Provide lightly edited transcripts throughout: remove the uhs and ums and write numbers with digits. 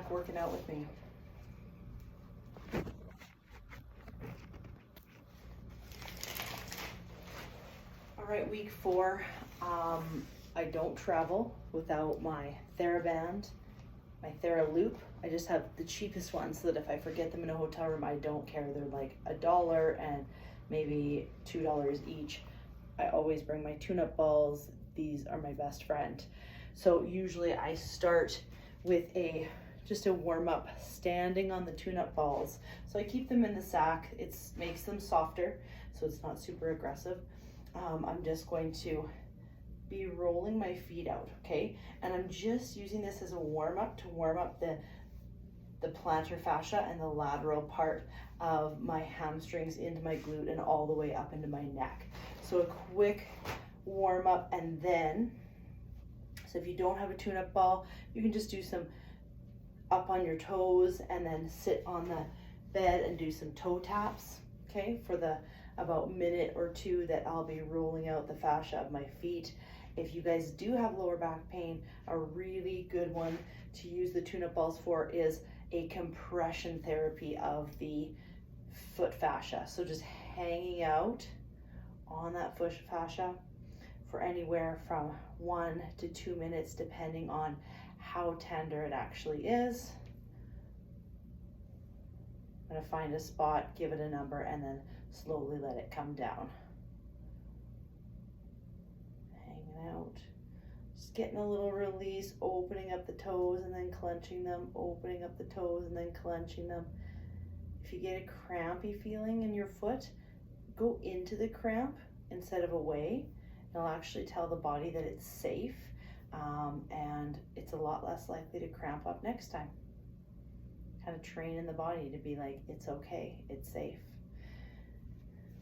back working out with me. All right, week 4. I don't travel without my TheraBand, my TheraLoop. I just have the cheapest ones so that if I forget them in a hotel room, I don't care. They're like $1 and maybe $2 each. I always bring my tune-up balls. These are my best friend. So usually I start with just a warm-up standing on the tune-up balls. So I keep them in the sack. It makes them softer, so it's not super aggressive. I'm just going to be rolling my feet out, okay? And I'm just using this as a warm-up to warm up the plantar fascia and the lateral part of my hamstrings into my glute and all the way up into my neck. So a quick warm-up, and then, so if you don't have a tune-up ball, you can just do some up on your toes and then sit on the bed and do some toe taps, okay, for the about minute or 2 that I'll be rolling out the fascia of my feet. If you guys do have lower back pain, a really good one to use the tune-up balls for is a compression therapy of the foot fascia. So just hanging out on that foot fascia for anywhere from 1 to 2 minutes, depending on how tender it actually is. I'm gonna find a spot, give it a number, and then slowly let it come down. Out, just getting a little release, opening up the toes and then clenching them, opening up the toes and then clenching them. If you get a crampy feeling in your foot, go into the cramp instead of away. It'll actually tell the body that it's safe, and it's a lot less likely to cramp up next time. Kind of training the body to be like, it's okay, it's safe.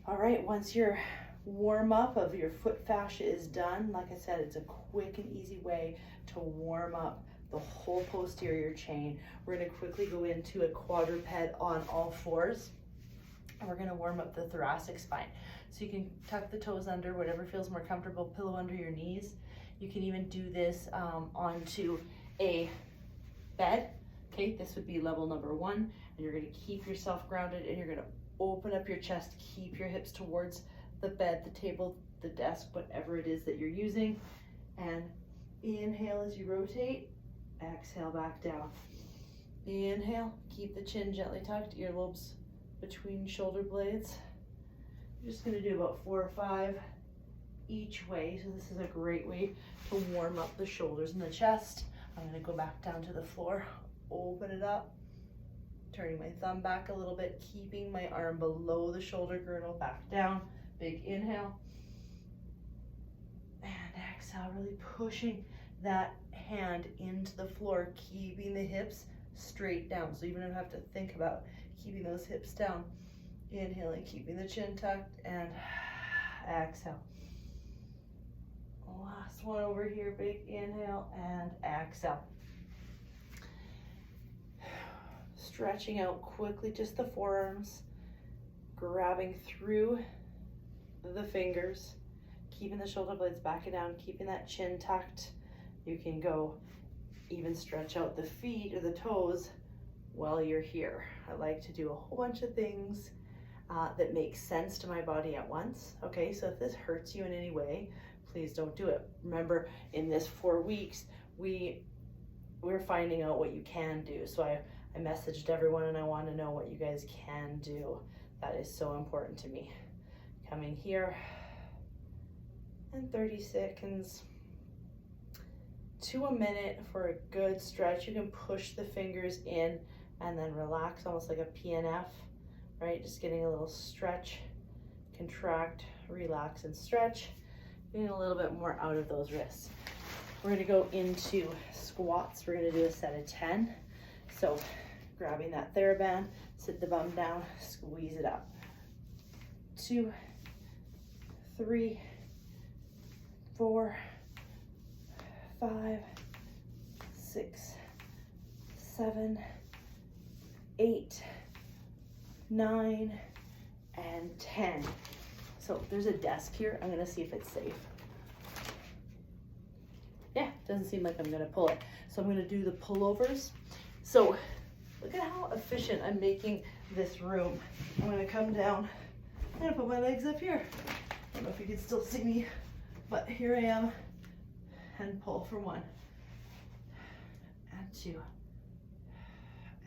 All right, once your warm up of your foot fascia is done, like I said, it's a quick and easy way to warm up the whole posterior chain. We're going to quickly go into a quadruped on all fours, and we're going to warm up the thoracic spine. So you can tuck the toes under, whatever feels more comfortable, pillow under your knees. You can even do this onto a bed. Okay, this would be level number 1, and you're going to keep yourself grounded, and you're going to open up your chest, keep your hips towards the bed, the table, the desk, whatever it is that you're using. And inhale as you rotate, exhale back down. Inhale, keep the chin gently tucked, earlobes between shoulder blades. I'm just gonna do about 4 or 5 each way. So this is a great way to warm up the shoulders and the chest. I'm gonna go back down to the floor, open it up, turning my thumb back a little bit, keeping my arm below the shoulder girdle, back down. Big inhale, and exhale, really pushing that hand into the floor, keeping the hips straight down. So even if you have to think about keeping those hips down, inhaling, keeping the chin tucked, and exhale. Last one over here, big inhale and exhale. Stretching out quickly, just the forearms, grabbing through the fingers, keeping the shoulder blades back and down, keeping that chin tucked. You can go even stretch out the feet or the toes while you're here. I like to do a whole bunch of things that make sense to my body at once. Okay, so if this hurts you in any way, please don't do it. Remember, in this 4 weeks, we're finding out what you can do. So I messaged everyone and I want to know what you guys can do. That is so important to me. Coming here, and 30 seconds to a minute for a good stretch. You can push the fingers in and then relax, almost like a PNF, right? Just getting a little stretch, contract, relax, and stretch. Getting a little bit more out of those wrists. We're gonna go into squats. We're gonna do a set of 10. So grabbing that TheraBand, sit the bum down, squeeze it up. 2, 3, 4, 5, 6, 7, 8, 9, and 10. So there's a desk here. I'm gonna see if it's safe. Yeah, doesn't seem like I'm gonna pull it. So I'm gonna do the pullovers. So look at how efficient I'm making this room. I'm gonna come down and put my legs up here. I don't know if you can still see me, but here I am, and pull for 1, and 2,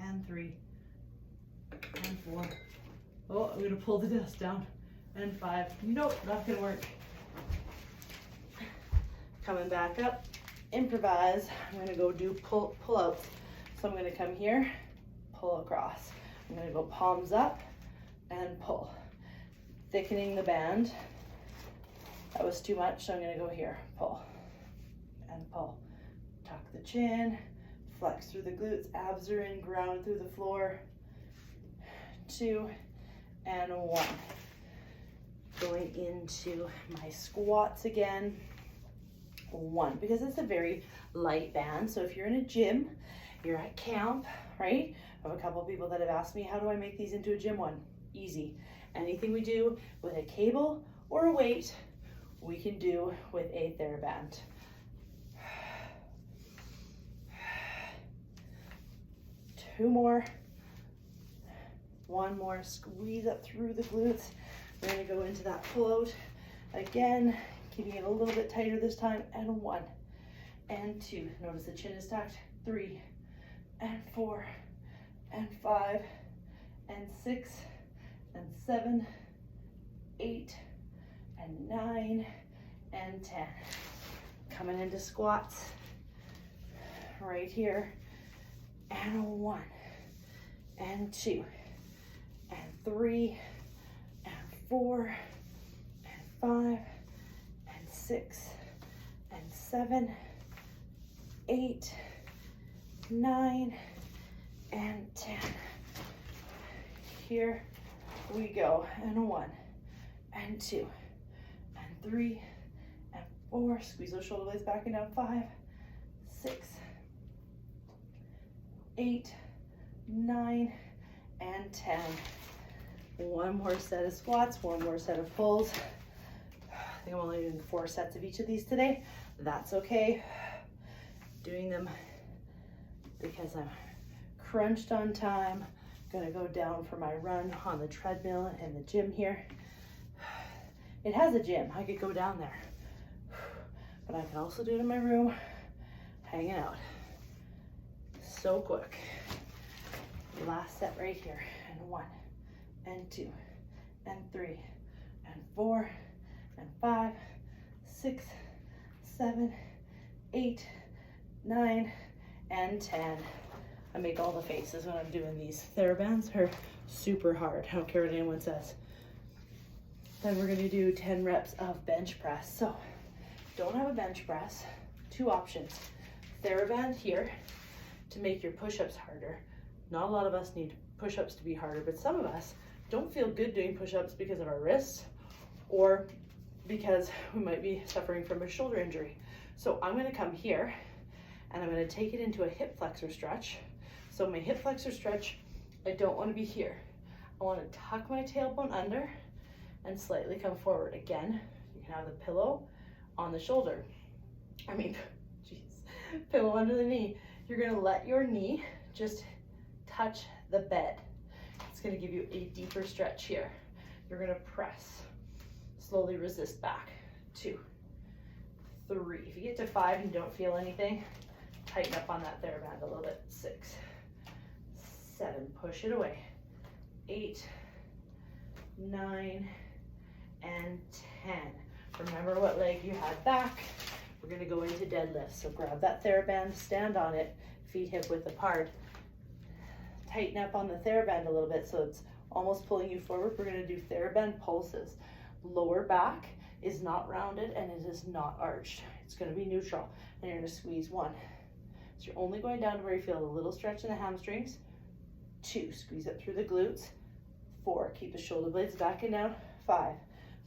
and 3, and 4. Oh, I'm gonna pull the desk down, and 5. Nope, not gonna work. Coming back up, improvise. I'm gonna go do pull-ups. So I'm gonna come here, pull across. I'm gonna go palms up and pull. Thickening the band. That was too much, so I'm gonna go here, pull and pull. Tuck the chin, flex through the glutes, abs are in, ground through the floor. 2 and 1. Going into my squats again. 1, because it's a very light band. So if you're in a gym, you're at camp, right? I have a couple of people that have asked me, how do I make these into a gym one? Easy. Anything we do with a cable or a weight, we can do with a TheraBand. 2 more. 1 more. Squeeze up through the glutes. We're gonna go into that pull out again, keeping it a little bit tighter this time, and 1 and 2. Notice the chin is tucked. 3 and 4 and 5 and 6 and 7, 8 and 9 and 10. Coming into squats right here, and 1 and 2 and 3 and 4 and 5 and 6 and 7, 8, 9 and 10. Here we go, and 1 and 2 and 3 and 4. Squeeze those shoulder blades back and down. 5, 6, 8, 9 and 10. 1 more set of squats, 1 more set of pulls. I think I'm only doing 4 sets of each of these today. That's okay. Doing them because I'm crunched on time. Gonna go down for my run on the treadmill in the gym here. It has a gym, I could go down there. But I can also do it in my room, hanging out. So quick. Last set right here, and 1 and 2 and 3 and 4 and 5, 6, 7, 8, 9 and 10. I make all the faces when I'm doing these. TheraBands are super hard. I don't care what anyone says. Then we're gonna do 10 reps of bench press. So, don't have a bench press, 2 options. TheraBand here to make your push-ups harder. Not a lot of us need push-ups to be harder, but some of us don't feel good doing push-ups because of our wrists or because we might be suffering from a shoulder injury. So I'm gonna come here and I'm gonna take it into a hip flexor stretch. So my hip flexor stretch, I don't wanna be here. I wanna tuck my tailbone under and slightly come forward. Again, you can have the pillow on the shoulder. Pillow under the knee. You're gonna let your knee just touch the bed. It's gonna give you a deeper stretch here. You're gonna press, slowly resist back. 2, 3. If you get to 5 and don't feel anything, tighten up on that TheraBand a little bit. 6, 7, push it away. 8, 9, and 10. Remember what leg you had back. We're gonna go into deadlifts. So grab that TheraBand, stand on it, feet hip width apart. Tighten up on the TheraBand a little bit so it's almost pulling you forward. We're gonna do TheraBand pulses. Lower back is not rounded and it is not arched. It's gonna be neutral. And you're gonna squeeze 1. So you're only going down to where you feel a little stretch in the hamstrings. 2, squeeze up through the glutes. 4, keep the shoulder blades back and down. 5,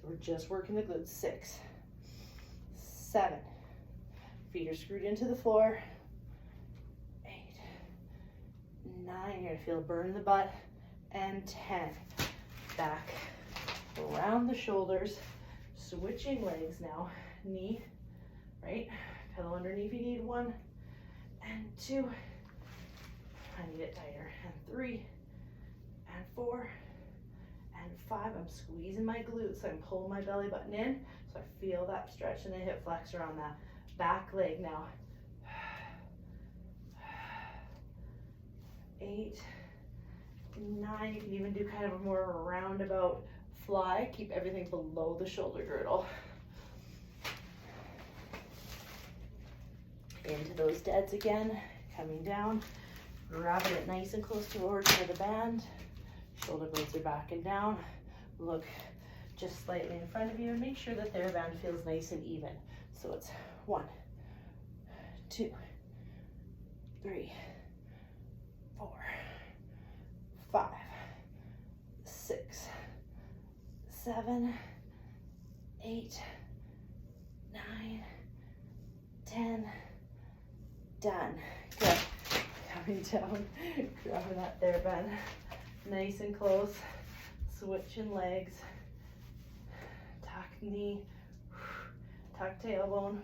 so we're just working the glutes. 6, 7, feet are screwed into the floor. 8, 9, you're gonna feel a burn in the butt. And 10, back around the shoulders, switching legs now. Knee, right? Pillow underneath if you need. 1 and 2 I need it tighter. And 3, and 4, and 5. I'm squeezing my glutes. I'm pulling my belly button in so I feel that stretch in the hip flexor on that back leg now. 8, 9. You can even do kind of a more roundabout fly. Keep everything below the shoulder girdle. Into those deads again, coming down, grabbing it nice and close to the origin of the band. Shoulder blades are back and down. Look just slightly in front of you and make sure that their band feels nice and even. So it's 1, 2, 3, 4, 5, 6, 7, 8, 9, 10. Done. Good. Coming down, grabbing that there bend. Nice and close. Switching legs. Tuck knee. Tuck tailbone.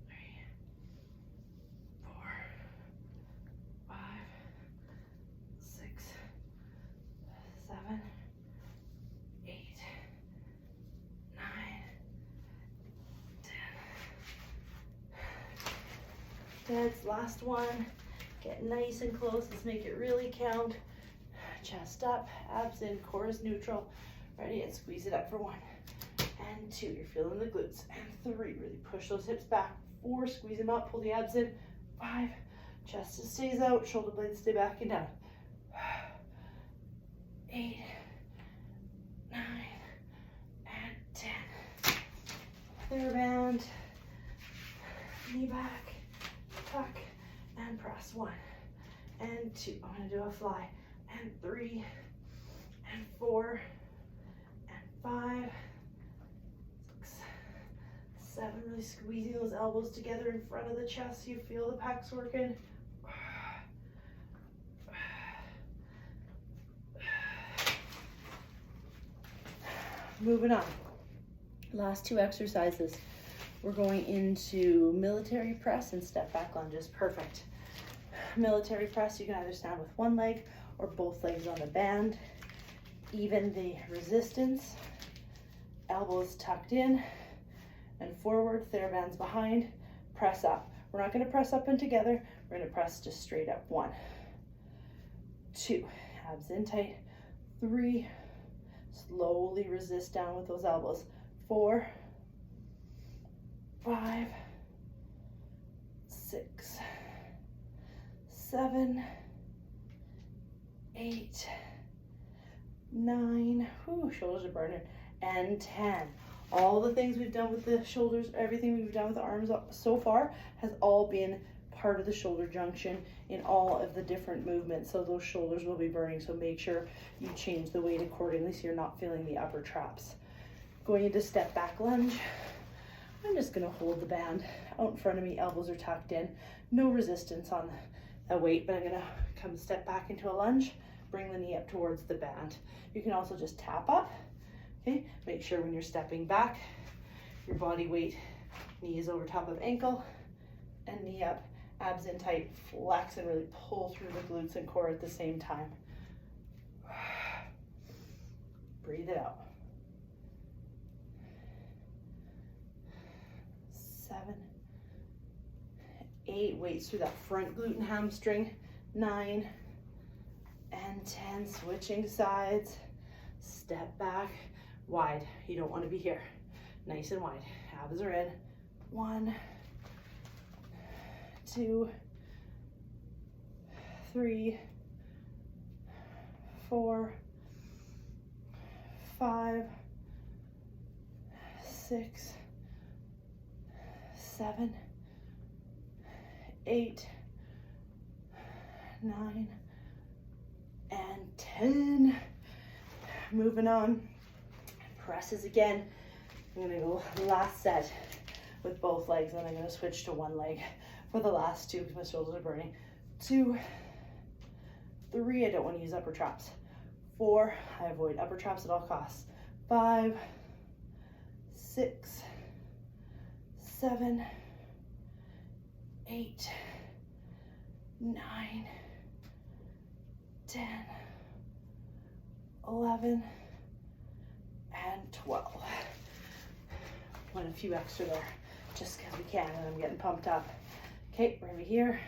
3, 4, 5, 6, 7, 8, 9, 10. Deads, last one. Get nice and close. Let's make it really count. Chest up, abs in, core is neutral. Ready, and squeeze it up for 1 and 2. You're feeling the glutes. And 3, really push those hips back. 4, squeeze them up, pull the abs in. 5, chest stays out, shoulder blades stay back and down. 8, 9, and 10. Theraband, knee back, tuck, and press. 1 and 2. I'm gonna do a fly. And 3, and 4, and 5, 6, 7. Really squeezing those elbows together in front of the chest so you feel the pecs working. Moving on. Last 2 exercises. We're going into military press and step back lunges. Perfect. Military press, you can either stand with one leg or both legs on the band. Even the resistance. Elbows tucked in and forward, Therabands behind. Press up. We're not going to press up and together. We're going to press just straight up. 1, 2, abs in tight. 3, slowly resist down with those elbows. 4, 5, 6, 7, 8, 9, whew, shoulders are burning, and 10. All the things we've done with the shoulders, everything we've done with the arms so far has all been part of the shoulder junction in all of the different movements. So those shoulders will be burning. So make sure you change the weight accordingly so you're not feeling the upper traps. Going into step back lunge. I'm just gonna hold the band out in front of me, elbows are tucked in, no resistance on the weight, but I'm gonna come step back into a lunge, bring the knee up towards the band. You can also just tap up, okay? Make sure when you're stepping back, your body weight, knee is over top of ankle, and knee up, abs in tight, flex and really pull through the glutes and core at the same time. Breathe it out. 7, 8, weights through that front glute and hamstring. 9 and 10, switching sides. Step back, wide. You don't want to be here. Nice and wide. Abs are in. 1, 2, 3, 4, 5, 6, 7, 8, 9, and 10. Moving on. Presses again. I'm gonna go last set with both legs, and I'm gonna switch to one leg for the last 2 because my shoulders are burning. 2, 3, I don't want to use upper traps. 4, I avoid upper traps at all costs. 5, 6, 7, 8, 9, 10, 11, and 12. Went a few extra there, just because we can, and I'm getting pumped up. Okay, we're over here.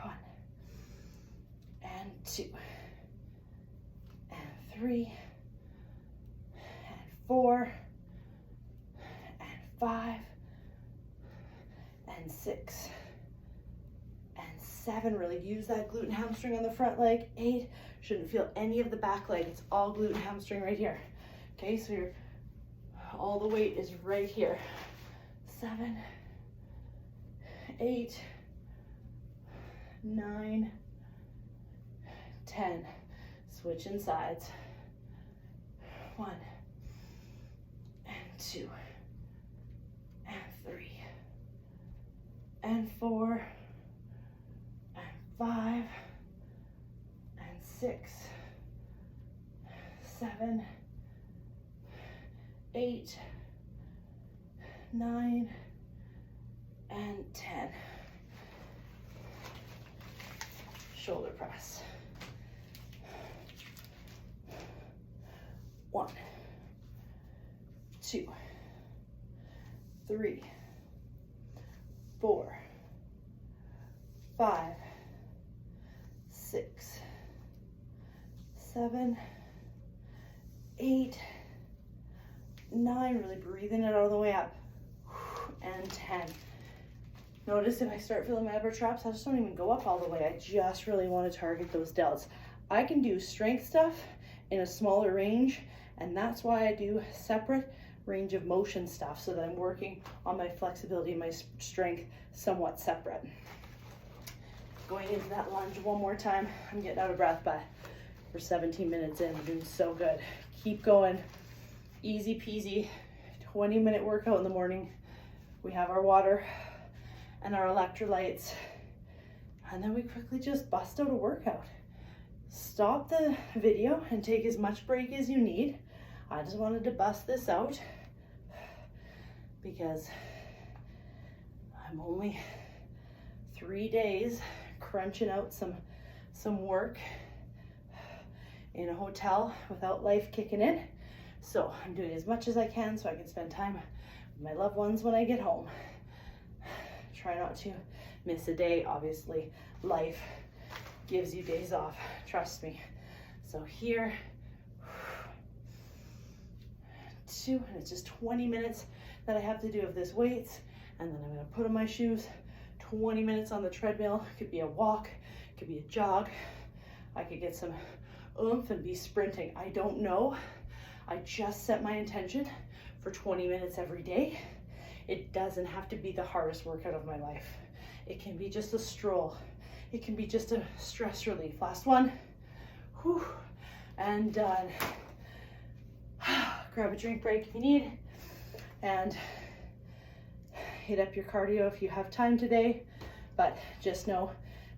1, and 2, and 3, and 4, and 5, and 6, and 7. Really use that glute and hamstring on the front leg. 8, shouldn't feel any of the back leg. It's all glute and hamstring right here. Okay, so all the weight is right here. 7, 8, 9, 10. Switching sides. 1, and 2, and 3, and 4, and 5, and 6, 7, 8, 9, and 10. Shoulder press. 1, 2, 3, 4, 5, 6, 7, 8, 9, really breathing it all the way up, and 10. Notice if I start feeling my upper traps, I just don't even go up all the way. I just really want to target those delts. I can do strength stuff in a smaller range, and that's why I do separate range of motion stuff, so that I'm working on my flexibility and my strength somewhat separate. Going into that lunge one more time. I'm getting out of breath, but we're 17 minutes in. I'm doing so good. Keep going. Easy peasy. 20-minute workout in the morning. We have our water and our electrolytes, and then we quickly just bust out a workout. Stop the video and take as much break as you need. I just wanted to bust this out because I'm only 3 days crunching out some work in a hotel without life kicking in. So I'm doing as much as I can so I can spend time with my loved ones when I get home. Try not to miss a day. Obviously, life gives you days off, trust me. So here, 2, and it's just 20 minutes that I have to do of this weights, and then I'm gonna put on my shoes, 20 minutes on the treadmill. It could be a walk, it could be a jog. I could get some oomph and be sprinting. I don't know. I just set my intention for 20 minutes every day. It doesn't have to be the hardest workout of my life. It can be just a stroll. It can be just a stress relief. Last one. Whew. And done. Grab a drink break if you need, and hit up your cardio if you have time today, but just know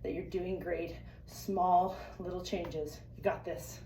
that you're doing great. Small little changes. You got this.